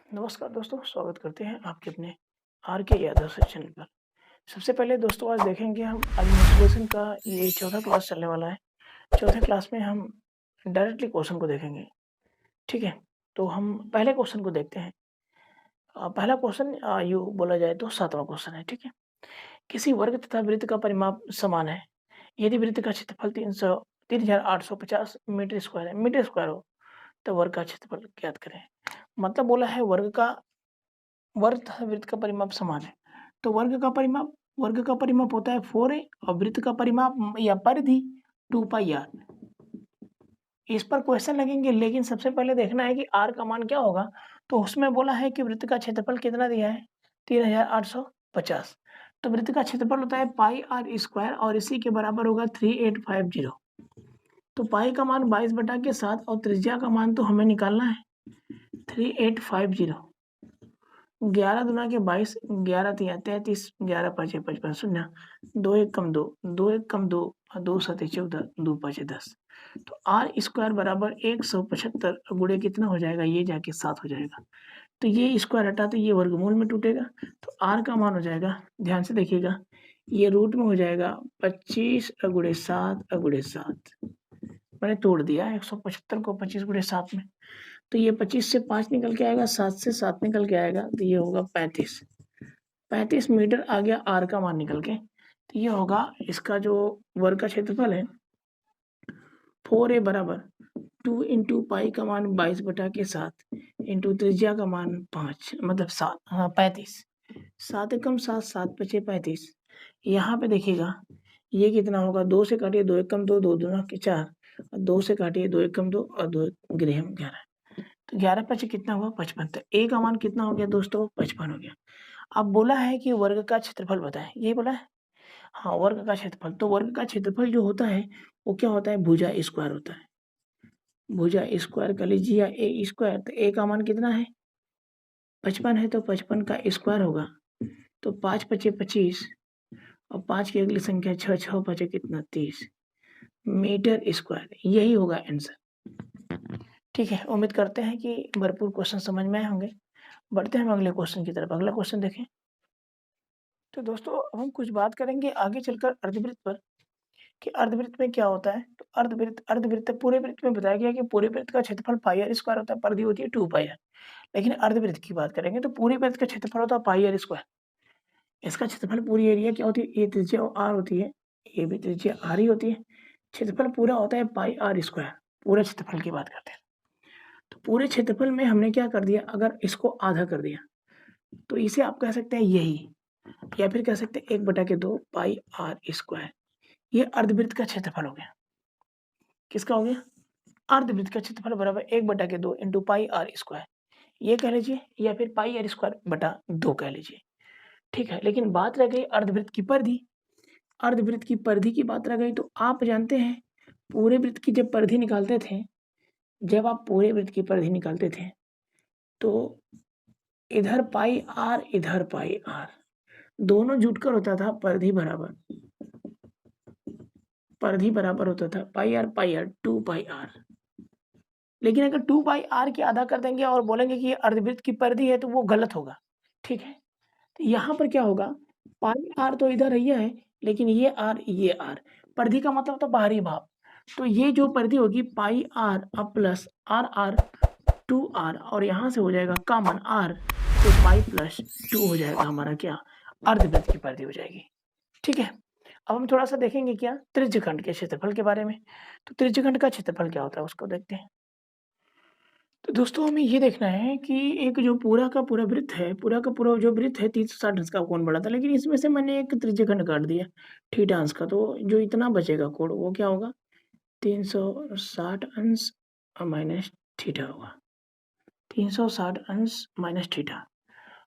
नमस्कार दोस्तों, स्वागत करते हैं आपके अपने आर के यादव से चैनल पर। सबसे पहले दोस्तों आज देखेंगे हम आज मोटिवेशन का ये चौथा क्लास चलने वाला है। चौथे क्लास में हम डायरेक्टली क्वेश्चन को देखेंगे, ठीक है? तो हम पहले क्वेश्चन को देखते हैं। पहला क्वेश्चन यूँ बोला जाए तो 7वां क्वेश्चन है, ठीक है? किसी वर्ग तथा वृत्त का परिमाप समान है। यदि वृत्त का क्षेत्रफल 3850 मीटर स्क्वायर हो, तो वर्ग का क्षेत्रफल ज्ञात करें। मतलब बोला है वर्ग तथा वृत्त का परिमाप समान है। तो वर्ग का परिमाप होता है 4a और वृत्त का परिमाप या परिधि 2 पाई r। इस पर क्वेश्चन लगेंगे, लेकिन सबसे पहले देखना है कि r का मान क्या होगा। तो उसमें बोला है कि वृत्त का क्षेत्रफल कितना दिया है 3850। तो वृत्त का क्षेत्रफल होता है पाई आर स्क्वायर और इसी के बराबर होगा 3850। तो पाई का मान 22/7 और त्रिज्या का मान तो हमें निकालना है 3850। 11 दूना के 22, 11 तिया 33, 11 पाँचे 55 शून्य, 2 एक कम 2, 2 एक कम 2 और 2 सते 14, 2 पाँचे 10। तो आर स्क्वायर बराबर 175 गुणे कितना हो जाएगा, ये जाके 7 हो जाएगा। तो ये स्क्वायर हटा तो ये वर्गमूल में टूटेगा। तो आर का मान हो जाएगा, ध्यान से देखिएगा, ये रूट में हो जाएगा 25 गुणे 7 गुणे 7। मैंने तोड़ दिया 175 को 25 गुणे 7 में। तो ये 25 से 5 निकल के आएगा, 7 से 7 निकल के आएगा, तो ये होगा 35। 35 मीटर आ गया आर का मान निकल के। तो ये होगा इसका जो वर्ग का क्षेत्रफल है 4a बराबर 2 इंटू पाई का मान 22/7 इंटू त्रिज्या का मान 5 मतलब 7, हाँ 35। 7 एकम 7, 7 पचे 35। यहाँ पे देखिएगा ये कितना होगा, 2 से काटिए 2 एकम 2, 2 दूना के 4 और 2 से काटिए 2 एकम 2 और 2 गृहम 11। तो 11 पचे कितना हुआ 55। तो ए का मान कितना हो गया दोस्तों 55 हो गया। अब बोला है कि वर्ग का क्षेत्रफल बताएं, यही बोला है। हाँ, वर्ग का क्षेत्रफल, तो वर्ग का क्षेत्रफल जो होता है वो क्या होता है, भुजा स्क्वायर होता है। भुजा स्क्वायर कर लीजिए या ए स्क्वायर। तो ए का मान कितना है 55 है, तो 55 का स्क्वायर होगा। तो 5 पचे 25 और 5 की अगली संख्या 6, 6 पचे कितना 30 मीटर स्क्वायर, यही होगा आंसर। ठीक है, उम्मीद करते हैं कि भरपूर क्वेश्चन समझ में आए होंगे। बढ़ते हैं हम अगले क्वेश्चन की तरफ। अगला क्वेश्चन देखें। तो दोस्तों अब हम कुछ बात करेंगे आगे चलकर अर्धवृत्त पर, कि अर्धवृत्त में क्या होता है। तो अर्धवृत्त पूरे वृत्त में बताया गया कि पूरे वृत्त का क्षेत्रफल पाई आर स्क्वायर होता है, परिधि होती है 2 पाई आर। लेकिन अर्धवृत्त की बात करेंगे तो पूरे वृत्त का क्षेत्रफल होता है पाई आर स्क्वायर। इसका क्षेत्रफल पूरी एरिया क्या होती है, ए त्रिज्या आर होती है, ए भी त्रिज्या आर ही होती है। क्षेत्रफल पूरा होता है पाई आर स्क्वायर। पूरे क्षेत्रफल की बात करते हैं। तो पूरे क्षेत्रफल में हमने क्या कर दिया, अगर इसको आधा कर दिया तो इसे आप कह सकते हैं यही, या फिर कह सकते हैं 1/2 पाई आर स्क्वायर। ये अर्धवृत्त का क्षेत्रफल हो गया। किसका हो गया, अर्धवृत्त का क्षेत्रफल बराबर 1/2 इंटू पाई आर स्क्वायर, ये कह लीजिए, या फिर पाई आर स्क्वायर बटा 2 कह लीजिए। ठीक है, लेकिन बात रह गई अर्धवृत्त की परिधि। अर्धवृत्त की परिधि की बात रह गई, तो आप जानते हैं पूरे वृत्त की जब परिधि निकालते थे, जब आप पूरे वृत्त की परिधि निकालते थे तो इधर पाई आर इधर पाई आर दोनों जुटकर होता था परिधि बराबर होता था पाई आर 2 पाई आर। लेकिन अगर 2 पाई आर की आधा कर देंगे और बोलेंगे कि ये अर्धवृत्त की परिधि है तो वो गलत होगा। ठीक है, तो यहाँ पर क्या होगा, पाई आर तो इधर ही है, लेकिन ये आर परिधि का मतलब तो बाहरी भाग। तो ये जो परिधि होगी पाई आर अब प्लस आर 2r और यहाँ से हो जाएगा कॉमन r, तो पाई प्लस 2 हो जाएगा हमारा क्या, अर्धवृत्त की परिधि हो जाएगी। ठीक है, अब हम थोड़ा सा देखेंगे क्या त्रिज्यखंड के क्षेत्रफल के बारे में। तो त्रिज्यखंड का क्षेत्रफल क्या होता है उसको देखते हैं। तो दोस्तों हमें ये देखना है कि एक जो पूरा का पूरा वृत्त है, पूरा का पूरा जो वृत्त है 360 अंश का कोण बना था, लेकिन इसमें से मैंने एक त्रिज्यखंड काट दिया थीटा अंश का। तो जो इतना बचेगा कोण वो क्या होगा 360 अंश माइनस थीटा होगा, 360 अंश माइनस थीटा,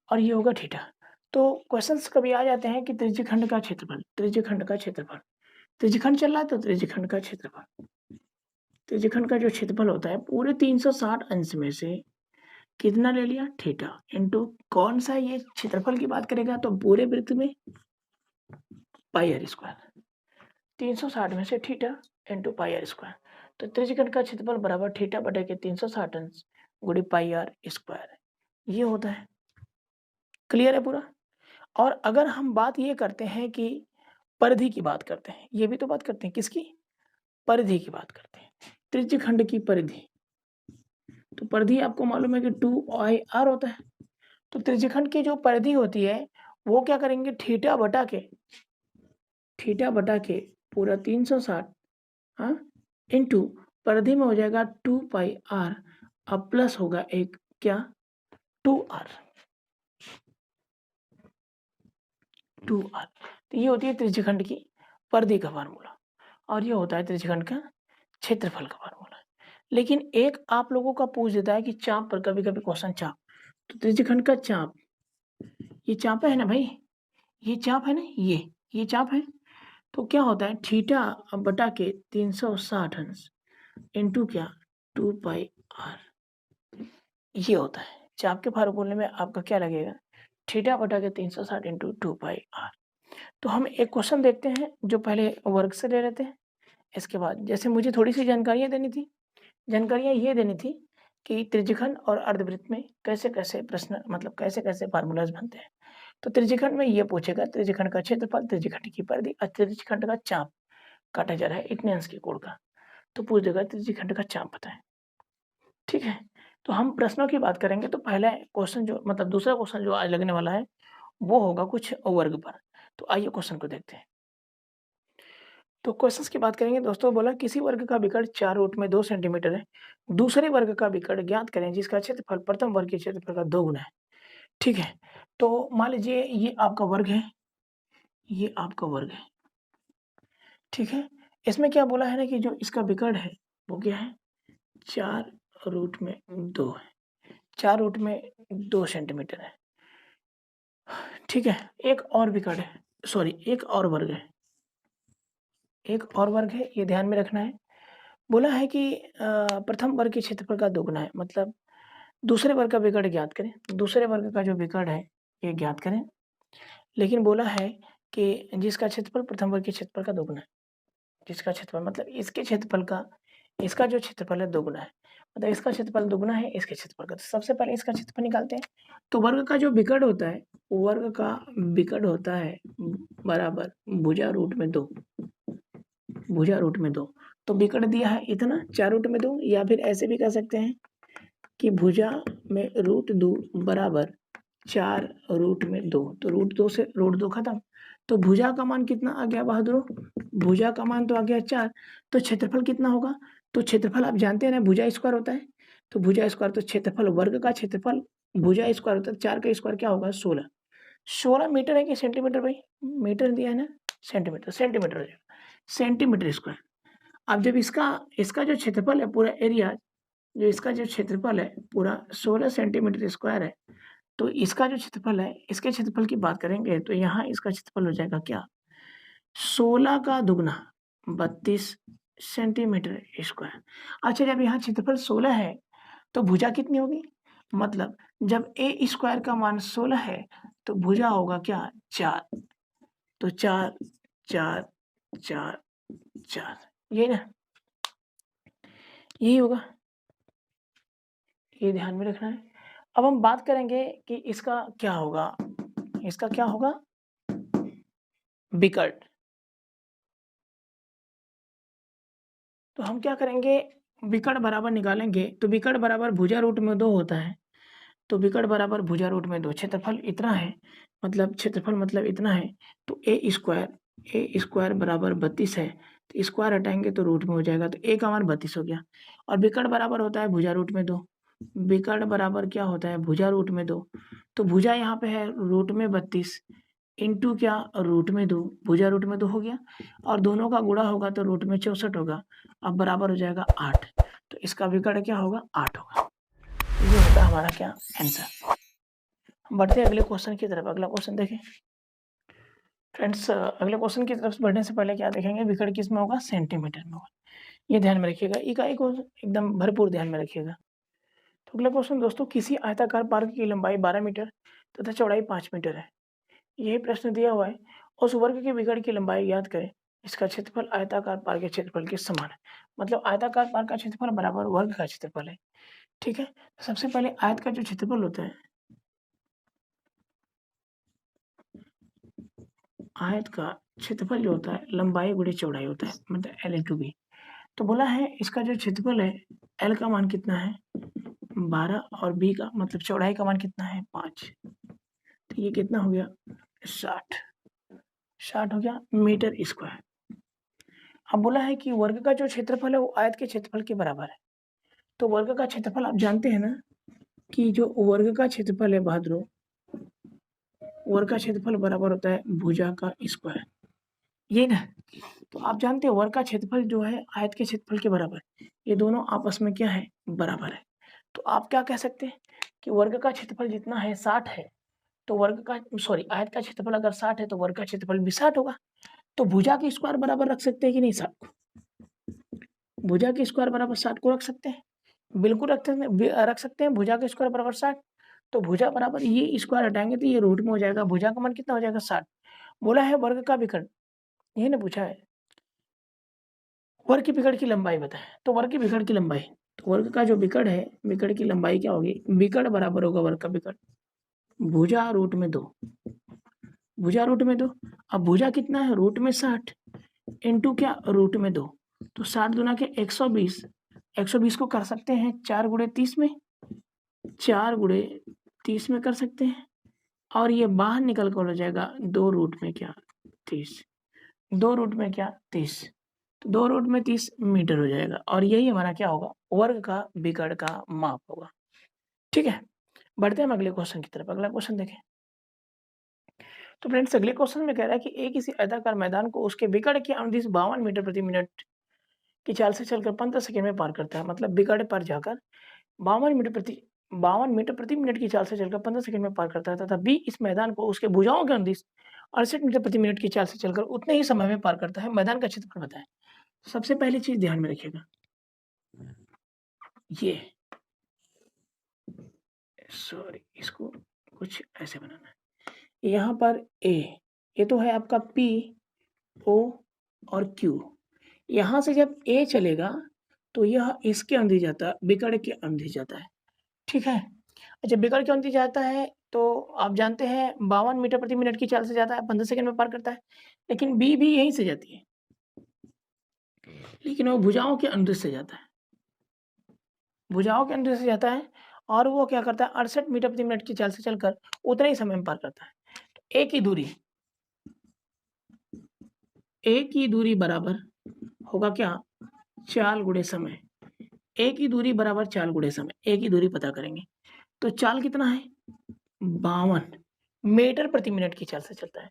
और ये होगा थीटा। तो क्वेश्चंस कभी आ जाते हैं कि त्रिज्यखंड का क्षेत्रफल, त्रिज्यखंड का क्षेत्रफल, त्रिज्यखंड चल रहा है तो त्रिज्यखंड का क्षेत्रफल, त्रिज्यखंड का जो क्षेत्रफल होता है पूरे 360 अंश में से कितना ले लिया थीटा इंटू कौन सा, ये क्षेत्रफल की बात करेगा तो पूरे वृत्त में पाई आर स्क्वायर, 360 में से theta into pi r square. तो त्रिज्यखंड का क्षेत्रफल बराबर थीटा बटे के 360 अंश गुणे पाई आर स्क्वायर। ये होता है। क्लियर है पूरा? और अगर हम बात ये करते हैं कि परिधि की बात करते हैं, ये भी तो बात करते हैं किसकी? परिधि की बात करते हैं। त्रिज्यखंड की परिधि। तो परिधि आपको मालूम है कि 2πr होता है। तो त्रिज्यखंड की जो परिधि होती है, वो क्या करेंगे थीटा बटा के पूरा 360 हाँ, इंटू परिधि में हो जाएगा 2πr अब प्लस होगा एक क्या 2r। तो ये होती है त्रिज्यखंड की परिधि का फार्मूला और ये होता है त्रिज्यखंड का क्षेत्रफल का फार्मूला। लेकिन एक आप लोगों का पूछ देता है कि चाप पर कभी-कभी क्वेश्चन चाप। तो त्रिज्यखंड का चाप, ये चाप है ना भाई, ये चाप है ना, ये चाप है। तो क्या होता है थीटा बटा के 360 अंश इंटू क्या 2πr। ये होता है चाप के फार्मूले में आपका क्या लगेगा थीटा बटा के 360 इंटू 2πr। तो हम एक क्वेश्चन देखते हैं जो पहले वर्ग से ले लेते हैं। इसके बाद जैसे मुझे थोड़ी सी जानकारियाँ देनी थी, जानकारियाँ ये देनी थी कि त्रिज्यखंड और अर्धवृत्त में कैसे-कैसे प्रश्न मतलब कैसे-कैसे फार्मूलाज़ बनते हैं। तो त्रिज्यखंड में ये पूछेगा त्रिज्यखंड का क्षेत्रफल, त्रिज्यखंड की परिधि और त्रिज्यखंड का चाप काटा जा रहा है इतने अंश के कोण का। तो पूछ देगा त्रिज्यखंड का चाप बताएँ। ठीक है? तो हम प्रश्नों की बात करेंगे तो पहला क्वेश्चन जो मतलब दूसरा क्वेश्चन जो आज लगने वाला है, वो होगा कुछ वर्ग पर। तो आइए क्वेश्चन को देखते हैं। तो क्वेश्चंस की बात करेंगे दोस्तों बोला किसी वर्ग का विकर्ण 4 रूट में 2 सेंटीमीटर है। दूसरे वर्ग का विकर्ण ज्ञात करें जिसका क्षेत्रफल प्रथम वर्ग के क्षेत्रफल का 2 गुना है। ठीक है? तो मान लीजिए ये आपका वर्ग है, ये आपका वर्ग है। ठीक है? इसमें क्या बोला है ना कि जो इसका विकर्ण है, वो क्या है? 4 रूट में 2 है। 4 रूट में 2 सेंटीमीटर है। ठीक है? एक और विकर्ण है, सॉरी एक और वर्ग है। एक और वर्ग है, ये ध्यान में रखना है। बोला है कि प्रथम वर्ग के क्षेत्रफल का दोगुना है मतलब दूसरे वर्ग का विकर्ण ज्ञात करें। दूसरे वर्ग का जो विकर्ण है, ये ज्ञात करें। लेकिन बोला है कि जिसका क्षेत्रफल प्रथम वर्ग के क्षेत्रफल का दोगुना है। जिसका क्षेत्रफल मतलब इसके क्षेत्रफल का इसका जो क्षेत्रफल है दोगुना है। मतलब इसका क्षेत्रफल दोगुना है इसके क्षेत्रफल का। तो सबसे पहले इसका क्षेत्रफल निकालते हैं। तो वर्ग का जो विकर्ण होता है, वर्ग का विकर्ण होता है बराबर भुजा रूट में 2। भुजा रूट में 2। तो विकर्ण दिया है इतना 4 रूट में 2 या फिर ऐसे भी कह सकते हैं कि भुजा में रूट 2 बराबर 4 रूट में 2। तो रूट 2 से रूट 2 खत्म। तो भुजा का मान कितना आ गया बहादुरों? भुजा का मान तो आ गया 4। तो क्षेत्रफल कितना होगा? तो क्षेत्रफल आप जानते हैं ना भुजा स्क्वायर होता है। तो भुजा स्क्वायर तो क्षेत्रफल वर्ग का क्षेत्रफल भुजा स्क्वायर होता है 4 का स्क्वायर क्या होगा 16। 16 मीटर है कि सेंटीमीटर भाई? मीटर दिया है ना? सेंटीमीटर, सेंटीमीटर हो जाएगा। Centimetre square. अब जब इसका इसका जो क्षेत्रफल है पूरा एरिया जो इसका जो क्षेत्रफल है पूरा 16 सेंटीमीटर स्क्वायर है। तो इसका जो क्षेत्रफल है इसके क्षेत्रफल की बात करेंगे तो यहाँ इसका क्षेत्रफल हो जाएगा क्या 16 का दुगना 32 सेंटीमीटर स्क्वायर। अच्छा जब यहाँ क्षेत्रफल 16 है तो भुजा कितनी होगी? मतलब जब ए स्क्वायर का मान 16 है तो भुजा होगा क्या 4। तो 4 4 4 4 यही ना? यही होगा। ये ध्यान में रखना है। अब हम बात करेंगे कि इसका क्या होगा? इसका क्या होगा? विकर्ण। तो हम क्या करेंगे विकर्ण बराबर निकालेंगे तो विकर्ण बराबर भुजा रूट में 2 होता है। तो विकर्ण बराबर भुजा रूट में 2 क्षेत्रफल इतना है मतलब क्षेत्रफल मतलब इतना है तो ए स्क्वायर बराबर 32 है। तो स्क्वायर हटाएंगे तो रूट में हो जाएगा तो ए का मान 32 हो गया। और विकर्ण बराबर होता है भुजा रूट में 2। विकर्ण बराबर क्या होता है भुजा रूट में 2। तो भुजा यहाँ पे है रूट में 32 इंटू क्या रूट में 2 भुजा रूट में 2 हो गया और दोनों का गुणा होगा तो रूट में 64 होगा। अब बराबर हो जाएगा 8। तो इसका विकर्ण क्या होगा 8 होगा। ये होगा हमारा क्या आंसर। बढ़ते हैं अगले क्वेश्चन की तरफ। अगला क्वेश्चन देखें फ्रेंड्स। अगले क्वेश्चन की तरफ बढ़ने से पहले क्या देखेंगे विकर्ण किस में होगा सेंटीमीटर में होगा। ये ध्यान में रखिएगा इकाई को एकदम भरपूर ध्यान में रखिएगा। तो अगला क्वेश्चन दोस्तों किसी आयताकार पार्क की लंबाई 12 मीटर तथा चौड़ाई 5 मीटर है। यही प्रश्न दिया हुआ है। उस वर्ग के विकर्ण की लंबाई याद करें। इसका क्षेत्रफल आयताकार पार्क के क्षेत्रफल के समान है। मतलब आयताकार पार्क का क्षेत्रफल बराबर वर्ग का क्षेत्रफल है। ठीक है। सबसे पहले आयत का जो क्षेत्रफल होता है आयत का क्षेत्रफल जो होता है लंबाई गुणे चौड़ाई होता है, मतलब L/B। तो बोला है इसका जो क्षेत्रफल है L का मान कितना है 12 और B का मतलब चौड़ाई का मान कितना है 5। तो ये कितना हो गया 60 हो गया मीटर स्क्वायर। अब बोला है कि वर्ग का जो क्षेत्रफल है वो आयत के क्षेत्रफल के बराबर है। तो वर्ग का क्षेत्रफल आप जानते हैं ना कि जो वर्ग का क्षेत्रफल है बहादुर, वर्ग का क्षेत्रफल बराबर होता है भुजा का स्क्वायर, ये ना। तो आप जानते हैं वर्ग का क्षेत्रफल जो है आयत के क्षेत्रफल के बराबर, ये दोनों आपस में क्या है बराबर है। तो आप क्या कह सकते हैं कि वर्ग का क्षेत्रफल जितना है 60 है, तो आयत का क्षेत्रफल अगर 60 है तो वर्ग का क्षेत्रफल भी 60 होगा। तो भुजा की स्क्वायर बराबर रख सकते हैं कि नहीं 60 को? भुजा की स्क्वायर बराबर 60 को रख सकते हैं, बिल्कुल रख सकते हैं भुजा के स्क्वायर बराबर 60। तो भुजा बराबर ये स्क्वायर हटाएंगे तो ये रूट में हो जाएगा, भुजा का मान कितना हो जाएगा 60। बोला है वर्ग का विकर्ण, ये ना पूछा है वर्ग की विकर्ण की लंबाई बताएं। तो वर्ग की विकर्ण की लंबाई, तो वर्ग का जो विकर्ण है विकर्ण की लंबाई क्या होगी, विकर्ण बराबर होगा वर्ग का विकर्ण भुजा रूट में 2, भुजा रूट में 2। अब भुजा कितना है रूट में 60 इंटू क्या रूट में 2, तो 60 दूना के 120, 120 को कर सकते हैं 4 गुणे 30 में, 4 गुणे 30 में कर सकते हैं, और ये बाहर निकल कर हो जाएगा 2 रूट में क्या 30, 2 रूट में क्या 30, तो 2 रूट में 30 मीटर हो जाएगा, और यही हमारा क्या होगा वर्ग का विकर्ण का माप होगा। ठीक है, बढ़ते हैं हम अगले क्वेश्चन की तरफ। अगला क्वेश्चन देखें। तो फ्रेंड्स अगले क्वेश्चन में कह रहा है कि एक किसी आयताकार मैदान को उसके विकर्ण की अनुदिश 52 मीटर प्रति मिनट की चाल से चलकर 15 सेकंड में पार करता है। मतलब विकर्ण पर जाकर 52 मीटर प्रति मिनट की चाल से चलकर 15 सेकंड में पार करता है, तथा बी इस मैदान को उसके भुजाओं के अनुदिश 68 मीटर प्रति मिनट की चाल से चलकर उतने ही समय में पार करता है। मैदान का क्षेत्रफल बताएं। सबसे पहली चीज ध्यान में रखिएगा, ये इसको कुछ ऐसे बनाना है। यहाँ पर ए, ये तो है आपका पी ओ और क्यू। यहाँ से जब ए चलेगा तो यह इसके अंदर जाता है, विकर्ण के अंदर जाता है। ठीक है, अच्छा विकर्ण के अंदर जाता है तो आप जानते हैं 52 मीटर प्रति मिनट की चाल से जाता है, 15 सेकंड में पार करता है। लेकिन बी भी यहीं से जाती है, लेकिन वो भुजाओं के अंदर से जाता है, भुजाओं के अंदर से जाता है, और वो क्या करता है 68 मीटर प्रति मिनट की चाल से चलकर उतने ही समय में पार करता है। तो ए की दूरी बराबर होगा क्या चाल गुणे समय। ए की दूरी बराबर चाल गुणे समय, ए की दूरी पता करेंगे तो चाल कितना है 52 मीटर प्रति मिनट की चाल से चलता है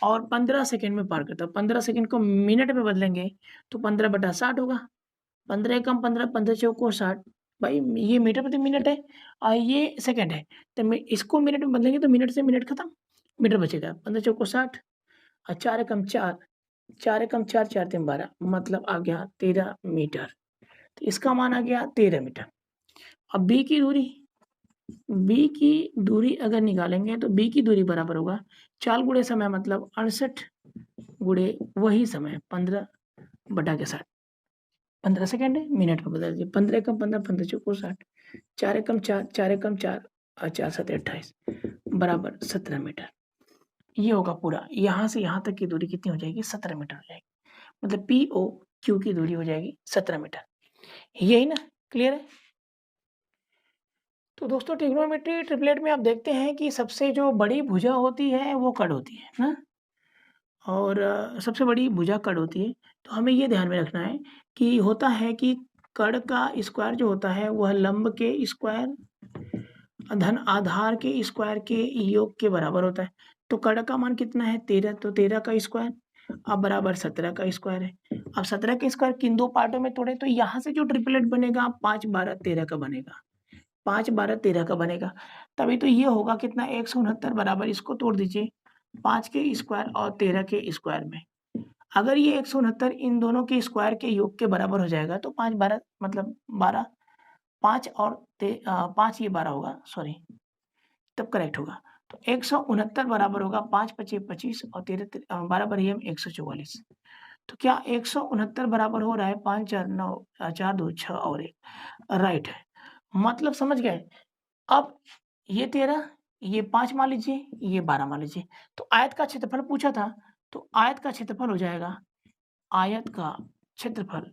और 15 सेकंड में पार करता है। 15 सेकंड को मिनट में बदलेंगे तो 15/60 होगा, 15 कम 15, 15 चौको 60। भाई ये मीटर प्रति मिनट है और ये सेकंड है, तो इसको मिनट में बदलेंगे तो मिनट से मिनट खत्म, मीटर बचेगा। 15 चौको 60 और 4 कम 4, 4 कम 4, 4 3 12, मतलब आ गया 13 मीटर। तो इसका मान आ गया 13 मीटर। अब बी की दूरी अगर निकालेंगे तो बी की दूरी बराबर होगा चाल गुणे समय, मतलब 68 गुणे वही समय 15/60, 15 सेकेंड है मिनट में बदल दीजिए। 15 कम 15, 15 चौको 60, 4 कम 4, 4 कम 4 और 4 7 28 बराबर 17 मीटर। ये होगा पूरा, यहाँ से यहाँ तक की दूरी कितनी हो जाएगी 17 मीटर हो जाएगी, मतलब पी ओ क्यू की दूरी हो जाएगी 17 मीटर। यही ना, क्लियर है। तो दोस्तों ट्रिग्नोमेट्री ट्रिपलेट में आप देखते हैं कि सबसे जो बड़ी भुजा होती है वो कड़ होती है ना, और सबसे बड़ी भुजा कड़ होती है। तो हमें ये ध्यान में रखना है कि होता है कि कड़ का स्क्वायर जो होता है वह लंब के स्क्वायर धन आधार के स्क्वायर के योग के बराबर होता है। तो कड़ का मान कितना है 13, तो 13 का स्क्वायर अब बराबर 17 का स्क्वायर है। अब 17 के स्क्वायर किन दो पार्टों में तोड़े, तो यहाँ से जो ट्रिपलेट बनेगा 5 12 13 का बनेगा, 5 12 13 का बनेगा। तभी तो ये होगा कितना 169 बराबर, इसको तोड़ दीजिए 5 के स्क्वायर और 13 के स्क्वायर में। अगर ये 169 इन दोनों के स्क्वायर के योग के बराबर हो जाएगा तो 5 12 मतलब 12, 5 और 5 ये 12 होगा, सॉरी तब करेक्ट होगा। तो 169 बराबर होगा 5 25 25 और 13 12 ही हम 144। तो क्या 169 बराबर हो रहा है 5 4 9 4 2 6 और 1, राइट है। मतलब समझ गए। अब ये 13, ये 5 मान लीजिए, ये 12 मान लीजिए। तो आयत का क्षेत्रफल पूछा था, तो आयत का क्षेत्रफल हो जाएगा, आयत का क्षेत्रफल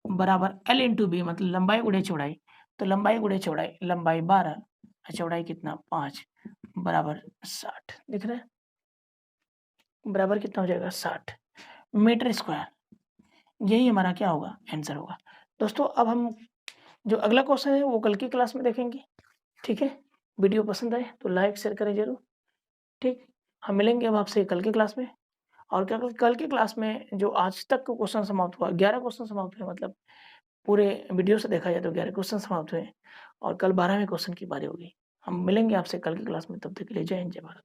बराबर L इंटू बी, मतलब लंबाई गुणे चौड़ाई। तो लंबाई गुणे चौड़ाई, लंबाई 12 चौड़ाई कितना 5 बराबर 60, दिख रहा है? बराबर कितना हो जाएगा 60 मीटर स्क्वायर। यही हमारा क्या होगा, आंसर होगा। दोस्तों अब हम जो अगला क्वेश्चन है वो कल की क्लास में देखेंगे, ठीक है? वीडियो पसंद आए तो लाइक शेयर करें जरूर, ठीक? हम मिलेंगे अब आपसे कल की क्लास में। और क्या कल की क्लास में जो आज तक क्वेश्चन समाप्त हुआ, 11 क्वेश्चन समाप्त हुए, मतलब पूरे वीडियो से देखा जाए तो 11 क्वेश्चन समाप्त हुए और कल 12वें क्वेश्चन की बारी होगी। हम मिलेंगे आपसे कल की क्लास में, तब तक के लिए जय हिंद, जय भारत।